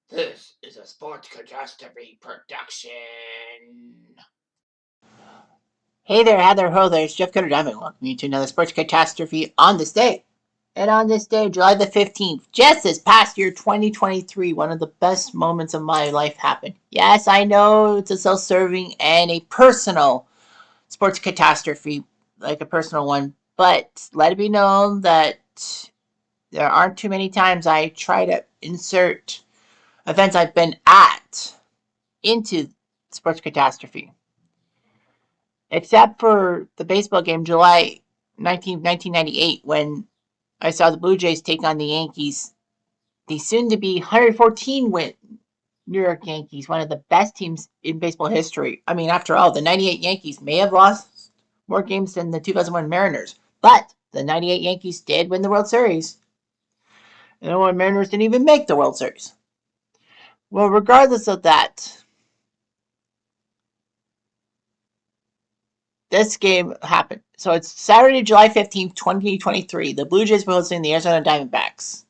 This is a Sports Catastrophe production. Hey there, Heather Ho there. It's Jeff Cutter Diamond. Welcome you to another Sports Catastrophe on this day. And on this day, July the 15th, just this past year, 2023, one of the best moments of my life happened. Yes, I know it's a self-serving and a personal sports catastrophe, like a personal one, but let it be known that there aren't too many times I try to insert events I've been at into sports catastrophe. Except for the baseball game July 19th, 1998, when I saw the Blue Jays take on the Yankees, the soon to be 114 win New York Yankees, one of the best teams in baseball history. I mean, after all, the 98 Yankees may have lost more games than the 2001 Mariners, but the 98 Yankees did win the World Series. And the 01 Mariners didn't even make the World Series. Well, regardless of that, this game happened. So it's Saturday, July 15th, 2023. The Blue Jays were hosting the Arizona Diamondbacks.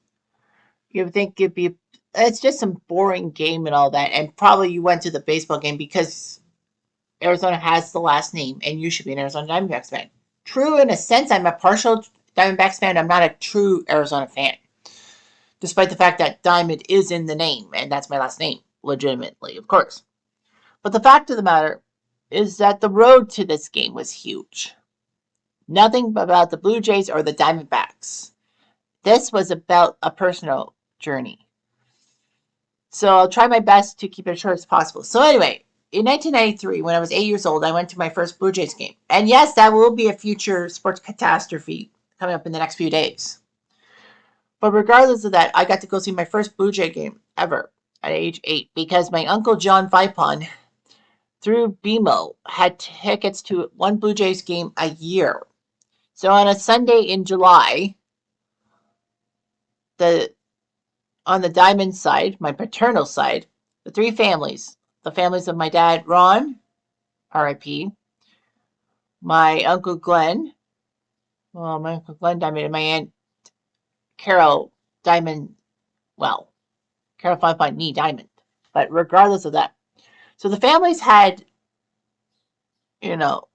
You would think it's just some boring game and all that. And probably you went to the baseball game because Arizona has the last name and you should be an Arizona Diamondbacks fan. True, in a sense, I'm a partial Diamondbacks fan. I'm not a true Arizona fan. Despite the fact that Diamond is in the name and that's my last name, legitimately, of course. But the fact of the matter is that the road to this game was huge. Nothing about the Blue Jays or the Diamondbacks. This was about a personal journey. So I'll try my best to keep it as short as possible. So anyway, in 1993, when I was 8 years old, I went to my first Blue Jays game. And yes, that will be a future sports catastrophe coming up in the next few days. But regardless of that, I got to go see my first Blue Jay game ever at age 8 because my uncle John Vipon, through BMO, had tickets to one Blue Jays game a year. So on a Sunday in July, on the Diamond side, my paternal side, the three families, the families of my dad, Ron, R.I.P., my uncle Glenn, my uncle Glenn Diamond, and my aunt Carol Diamond, well, Carol Fine Me Diamond. But regardless of that, so the families had, you know,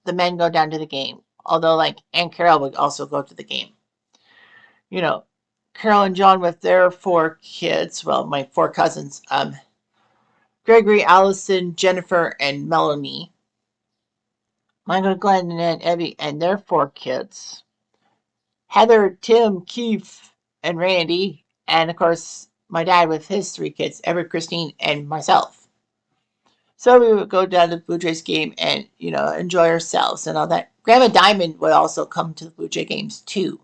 the men go down to the game. Although, like, Aunt Carol would also go to the game. You know, Carol and John with their 4 kids, well, my 4 cousins, Gregory, Allison, Jennifer, and Melanie. Michael, Glenn, and Aunt Evie, and their 4 kids. Heather, Tim, Keith, and Randy, and of course, my dad with his 3 kids, Everett, Christine, and myself. So we would go down to the Blue Jays game and, enjoy ourselves and all that. Grandma Diamond would also come to the Blue Jay games too.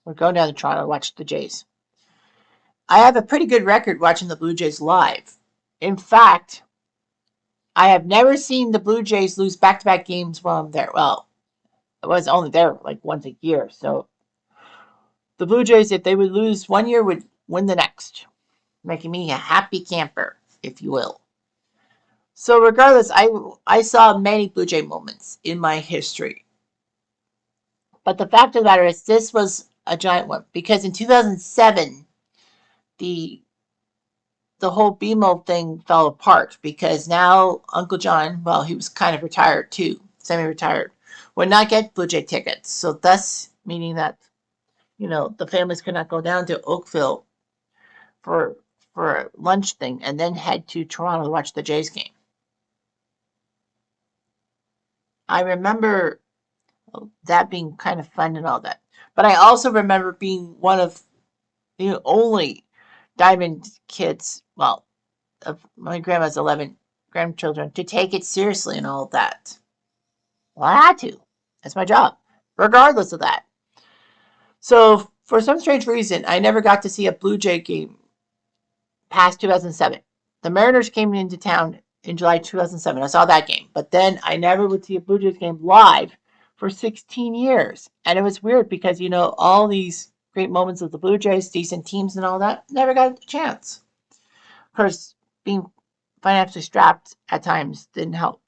We'd go down to Toronto to watch the Jays. I have a pretty good record watching the Blue Jays live. In fact, I have never seen the Blue Jays lose back-to-back games while I'm there. Well, I was only there like once a year, so the Blue Jays, if they would lose one year, would win the next, making me a happy camper, if you will. So regardless, I saw many Blue Jay moments in my history. But the fact of the matter is this was a giant one because in 2007, the whole BMO thing fell apart because now Uncle John, well, he was kind of retired too, semi-retired, would not get Blue Jay tickets. So thus meaning that, the families could not go down to Oakville for a lunch thing and then head to Toronto to watch the Jays game. I remember that being kind of fun and all that. But I also remember being one of the only Diamond kids, well, of my grandma's 11 grandchildren, to take it seriously and all that. Well, I had to. That's my job, regardless of that. So, for some strange reason, I never got to see a Blue Jay game past 2007. The Mariners came into town in July 2007. I saw that game. But then I never would see a Blue Jays game live for 16 years. And it was weird because, all these great moments of the Blue Jays, decent teams and all that, never got a chance. Of course, being financially strapped at times didn't help.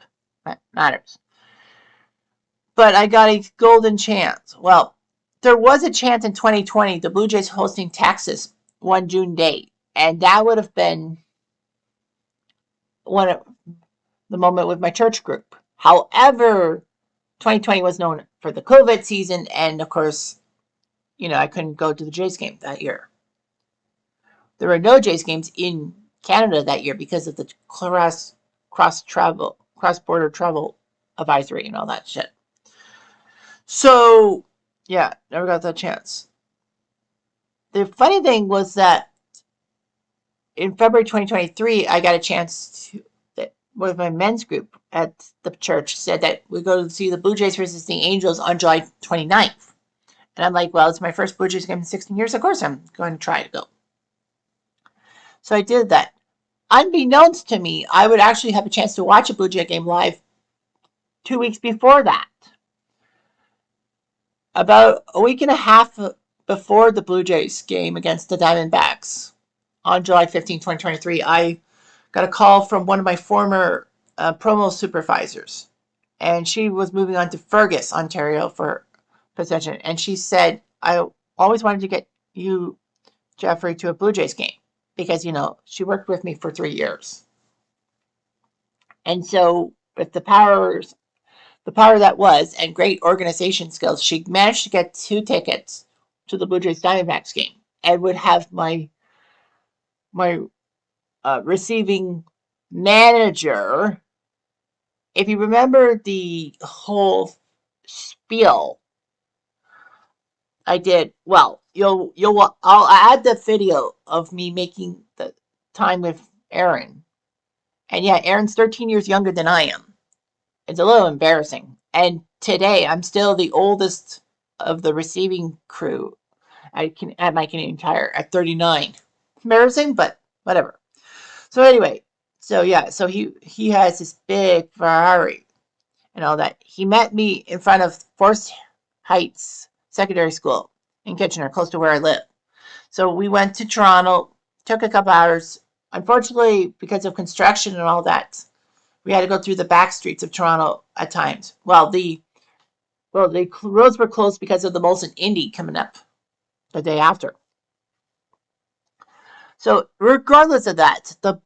That matters. But I got a golden chance. Well, there was a chance in 2020, the Blue Jays hosting Texas one June date, and that would have been one of the moment with my church group. However, 2020 was known for the COVID season, and of course, I couldn't go to the Jays game that year. There were no Jays games in Canada that year because of the cross border travel advisory and all that shit. So, yeah, never got that chance. The funny thing was that in February 2023, I got a chance to, with my men's group at the church, said that we go to see the Blue Jays versus the Angels on July 29th. And I'm like, well, it's my first Blue Jays game in 16 years. Of course, I'm going to try to go. So I did that. Unbeknownst to me, I would actually have a chance to watch a Blue Jay game live 2 weeks before that. About a week and a half before the Blue Jays game against the Diamondbacks on July 15, 2023, I got a call from one of my former promo supervisors. And she was moving on to Fergus, Ontario for position. And she said, I always wanted to get you, Jeffrey, to a Blue Jays game because, she worked with me for 3 years. And so with the power that was and great organization skills, she managed to get 2 tickets to the Blue Jays Diamondbacks game and would have my receiving manager. If you remember the whole spiel I did, well, I'll add the video of me making the time with Aaron. And yeah, Aaron's 13 years younger than I am. It's a little embarrassing. And today, I'm still the oldest of the receiving crew at my Canadian Tire at 39. Embarrassing, but whatever. So anyway, so he has this big Ferrari and all that. He met me in front of Forest Heights Secondary School in Kitchener, close to where I live. So we went to Toronto, took a couple hours. Unfortunately, because of construction and all that, we had to go through the back streets of Toronto at times. The roads were closed because of the Molson Indy coming up the day after. So regardless of that, the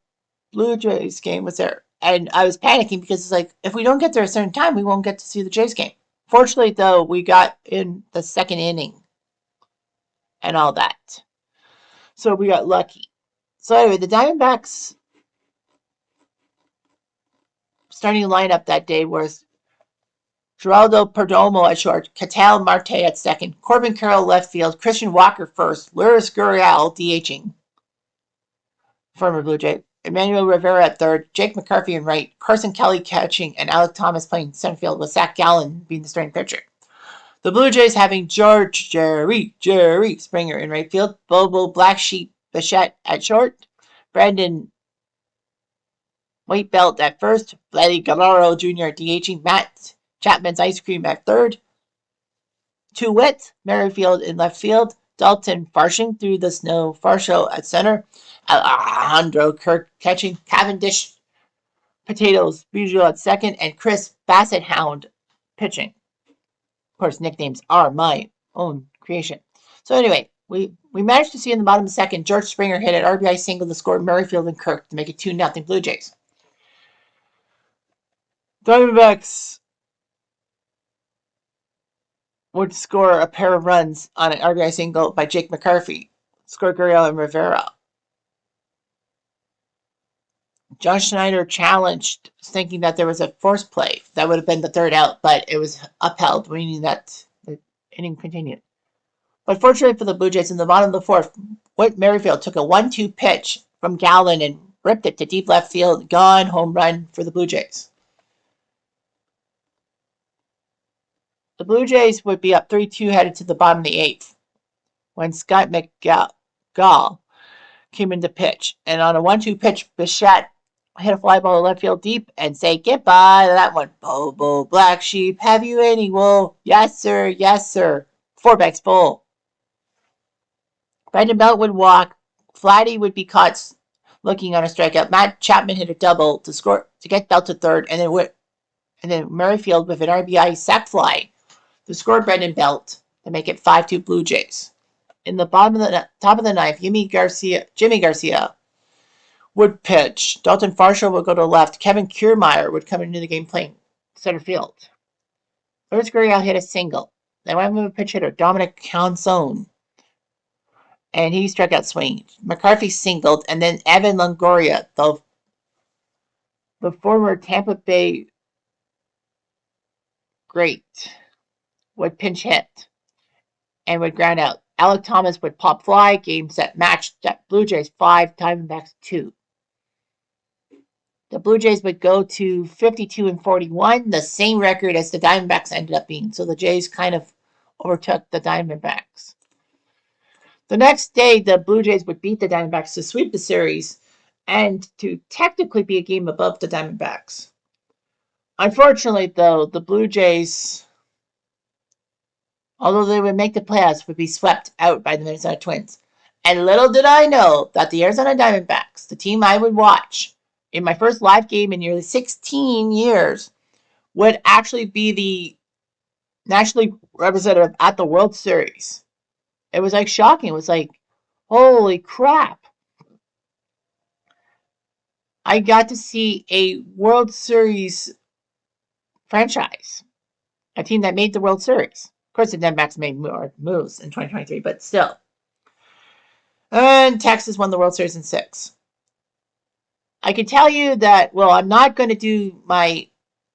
Blue Jays game was there. And I was panicking because it's like, if we don't get there at a certain time, we won't get to see the Jays game. Fortunately, though, we got in the second inning and all that. So we got lucky. So anyway, the Diamondbacks starting lineup that day was Geraldo Perdomo at short, Ketel Marte at second, Corbin Carroll left field, Christian Walker first, Luis Gurriel DHing, former Blue Jay, Emmanuel Rivera at third, Jake McCarthy in right, Carson Kelly catching, and Alec Thomas playing center field with Zach Gallen being the starting pitcher. The Blue Jays having Jerry Springer in right field, Bobo Black Sheep Bichette at short, Brandon Whitebelt at first, Vladdy Guerrero Jr. DHing, Matt Chapman's Ice Cream at third, Two Wit Merrifield in left field, Dalton Farshing through the snow, Farshow at center, Alejandro Kirk catching, Cavendish Potatoes Bijou at second, and Chris Bassett Hound pitching. Of course, nicknames are my own creation. So anyway, we managed to see in the bottom of the second, George Springer hit an RBI single to score Merrifield and Kirk to make it 2-0 Blue Jays. Diamondbacks would score a pair of runs on an RBI single by Jake McCarthy, scored Gurriel and Rivera. John Schneider challenged, thinking that there was a force play. That would have been the third out, but it was upheld, meaning that the inning continued. But fortunately for the Blue Jays, in the bottom of the fourth, Whit Merrifield took a 1-2 pitch from Gallen and ripped it to deep left field. Gone, home run for the Blue Jays. The Blue Jays would be up 3-2 headed to the bottom of the eighth when Scott McGall came in to pitch. And on a 1-2 pitch, Bichette hit a fly ball to left field deep and say goodbye to that one. Bobo Black Sheep, have you any wool? Yes, sir. Yes, sir. 4 bags full. Brandon Belt would walk. Vladdy would be caught looking on a strikeout. Matt Chapman hit a double to score to get Belt to third, and then Merrifield with an RBI sac fly to score Brandon Belt to make it 5-2 Blue Jays. in the top of the ninth, Jimmy Garcia would pitch. Dalton Varsho would go to left. Kevin Kiermaier would come into the game playing center field. Lourdes Gurriel hit a single. Then went with a pitch hitter, Dominic Canzone, and he struck out swinging. McCarthy singled, and then Evan Longoria, the former Tampa Bay great, would pinch hit and would ground out. Alec Thomas would pop fly. Game set match. Blue Jays 5, Diamondbacks 2. The Blue Jays would go to 52-41, the same record as the Diamondbacks ended up being. So the Jays kind of overtook the Diamondbacks. The next day, the Blue Jays would beat the Diamondbacks to sweep the series and to technically be a game above the Diamondbacks. Unfortunately, though, the Blue Jays, although they would make the playoffs, would be swept out by the Minnesota Twins. And little did I know that the Arizona Diamondbacks, the team I would watch in my first live game in nearly 16 years, would actually be the nationally representative at the World Series. It was like shocking. It was like, holy crap. I got to see a World Series franchise, a team that made the World Series. Of course, the Diamondbacks made more moves in 2023, but still. And Texas won the World Series in 6. I can tell you that, well, I'm not going to do my,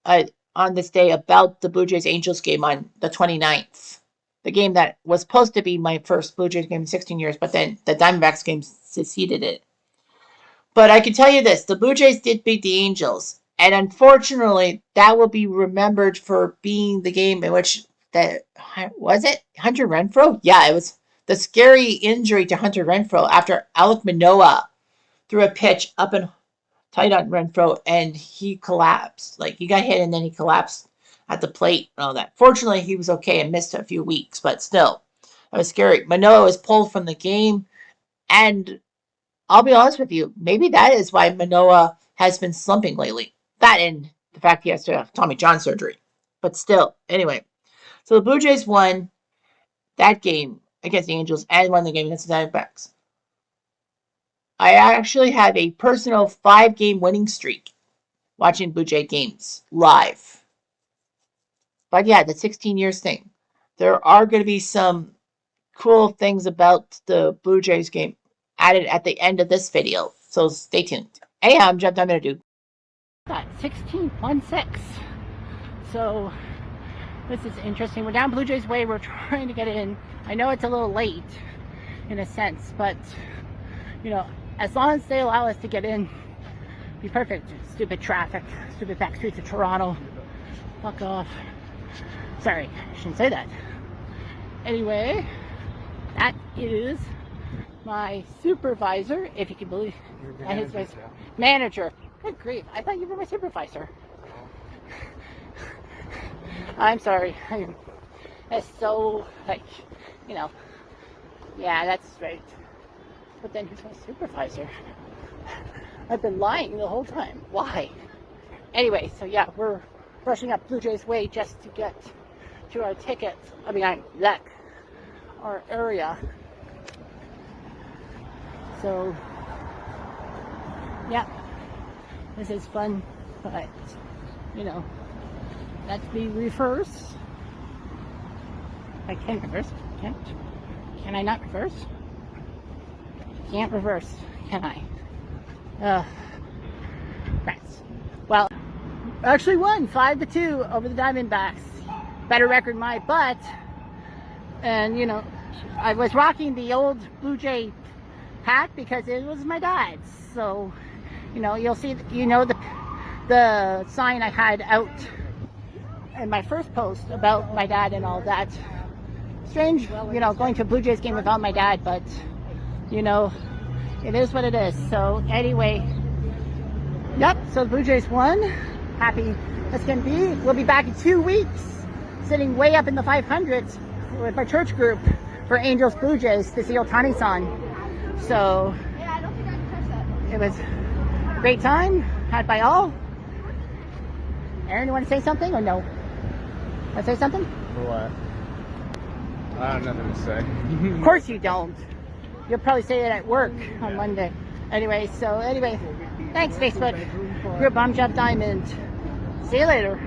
on this day, about the Blue Jays Angels game on the 29th. The game that was supposed to be my first Blue Jays game in 16 years, but then the Diamondbacks game succeeded it. But I can tell you this, the Blue Jays did beat the Angels. And unfortunately, that will be remembered for being the game in which, was it Hunter Renfroe? Yeah, it was the scary injury to Hunter Renfroe after Alek Manoah threw a pitch up and tight on Renfroe, and he collapsed. Like, he got hit, and then he collapsed at the plate and all that. Fortunately, he was okay and missed a few weeks, but still, that was scary. Manoah was pulled from the game, and I'll be honest with you, maybe that is why Manoah has been slumping lately. That and the fact he has to have Tommy John surgery. But still, anyway. So the Blue Jays won that game against the Angels and won the game against the Diamondbacks. I actually have a personal 5-game winning streak watching Blue Jay games live. But yeah, the 16 years thing. There are going to be some cool things about the Blue Jays game added at the end of this video. So stay tuned. Anyhow, I'm going to do. Got 16-1-6. So this is interesting. We're down Blue Jays way. We're trying to get in. I know it's a little late in a sense, but you know, as long as they allow us to get in, be perfect. Stupid traffic, stupid back streets of Toronto. Fuck off. Sorry, I shouldn't say that. Anyway, that is my supervisor, if you can believe. His manager. Good grief, I thought you were my supervisor. I'm sorry. That's so, like, you know, yeah, that's right. But then he's my supervisor. I've been lying the whole time. Why? Anyway, so yeah, we're rushing up Blue Jays way just to get to our tickets. I mean, our area. So, yeah, this is fun, but, you know, let's be reverse. I can reverse, can't? Can I not reverse? Can't reverse, can I? Rats. Well, actually won 5-2 over the Diamondbacks. Better record than my butt. And, you know, I was rocking the old Blue Jay hat because it was my dad's. So, you know, you'll see, you know, the sign I had out in my first post about my dad and all that. Strange, you know, going to a Blue Jays game without my dad, but, you know, it is what it is. So, anyway, yep, so the Blue Jays won. Happy that's going to be. We'll be back in 2 weeks, sitting way up in the 500s with our church group for Angels Blue Jays to see Otani-san. So, it was a great time, had by all. Aaron, you want to say something or no? Want to say something? What? I have nothing to say. Of course you don't. You'll probably say it at work on Monday. Anyway, thanks Facebook. You're Bomb Job Diamond. See you later.